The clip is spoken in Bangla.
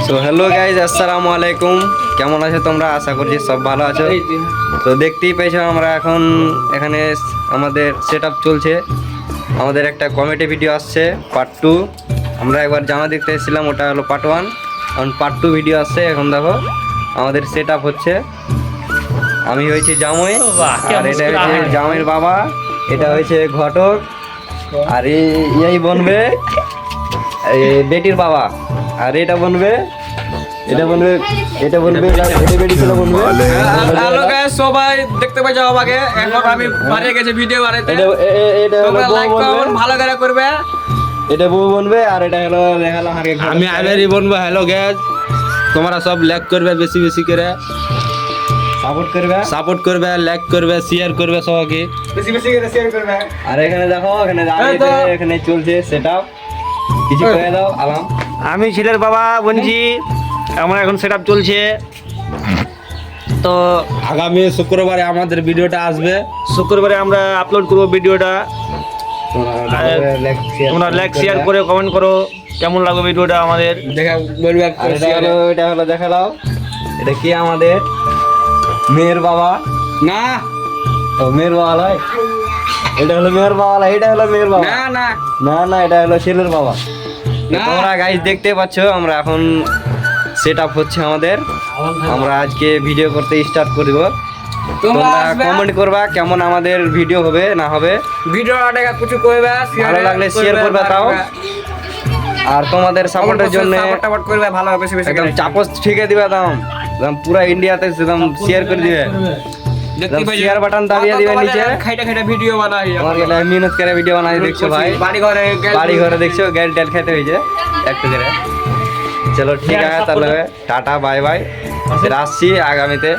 তো হ্যালো গাইজ, আসসালামু আলাইকুম। কেমন আছো তোমরা? আশা করছি সব ভালো আছো। তো দেখতেই পেয়েছো আমরা এখন এখানে আমাদের সেট আপ চলছে। আমাদের একটা কমেডি ভিডিও আসছে পার্ট 2। আমরা একবার জামা দেখতে এসেছিলাম, ওটা হলো পার্ট 1। এখন পার্ট 2 ভিডিও আসছে। এখন দেখো আমাদের সেট আপ হচ্ছে। আমি হয়েছি জামাই, আর এটা হচ্ছে জামাইয়ের বাবা, এটা হয়েছে ঘটক, আর এই বনবে বেটির বাবা, আর এটা বনবে বেটি ছিল বনবে। হ্যালো গাইস, সবাই দেখতে পাচ্ছ আমাকে। এখন আমি বাড়ি গেছি ভিডিও বানাইতে। তোমরা লাইক কমেন্ট ভালো করে করবে। এটা বউ বনবে, আর এটা হলো দেখালাম আগে আমি আইবেরি বনবো। হ্যালো গ্যাস, তোমরা সব লাইক করবে, বেশি বেশি করে সাপোর্ট করবে, লাইক করবে, শেয়ার করবে, সবাইকে বেশি বেশি করে শেয়ার করবে। আর এখানে দেখো, এখানে দাঁড়িয়ে এখানে চলছে সেটআপ। কিছু কয়ে দাও আলাম। আমি ছেলের বাবা বলছি, আমরা এখন সেট আপ চলছে। তো আগামী শুক্রবারে আমাদের ভিডিওটা আসবে। শুক্রবারে আমরা আপলোড করবো ভিডিওটা। তোমরা লাইক শেয়ার করে কমেন্ট করো কেমন লাগবে ভিডিওটা আমাদের। দেখা বলবে। আর এটা হলো দেখালাও, এটা কি আমাদের মেয়ের বাবা না ও মেয়ের বাবা নয়, এটা হলো মেয়ের বাবা নয়, এটা হলো মেয়ের বাবা। না না না এটা হলো ছেলের বাবা। না। তোমরা গাইস দেখতে পাচ্ছ আমরা এখন সেট আপ হচ্ছে আমাদের। আমরা আজকে ভিডিও করতে স্টার্ট করব। তোমরা কমেন্ট করবা কেমন আমাদের ভিডিও হবে না হবে। ভিডিওটা কিছু করবে, ভালো লাগলে শেয়ার করবে তাও। আর তোমাদের সাপোর্টের জন্য সাপোর্ট করবে, ভালো বেশি বেশি একদম চাপস ঠিকে দিবা দাম, একদম পুরো ইন্ডিয়াতে একদম শেয়ার করে দিবে। দেখতে পাই শেয়ার বাটন দাবিয়ে দিবে নিচে। খাইটা ভিডিও বানাই। আমার গেলে মিহনত করে ভিডিও বানাই দেখছো ভাই, বাড়ি ঘরে দেখছো গ্যাস ডেল খেতে হয়েছে একটু করে। চলো ঠিক আছে তাহলে, টাটা বাই বাই, আসছি আগামীতে।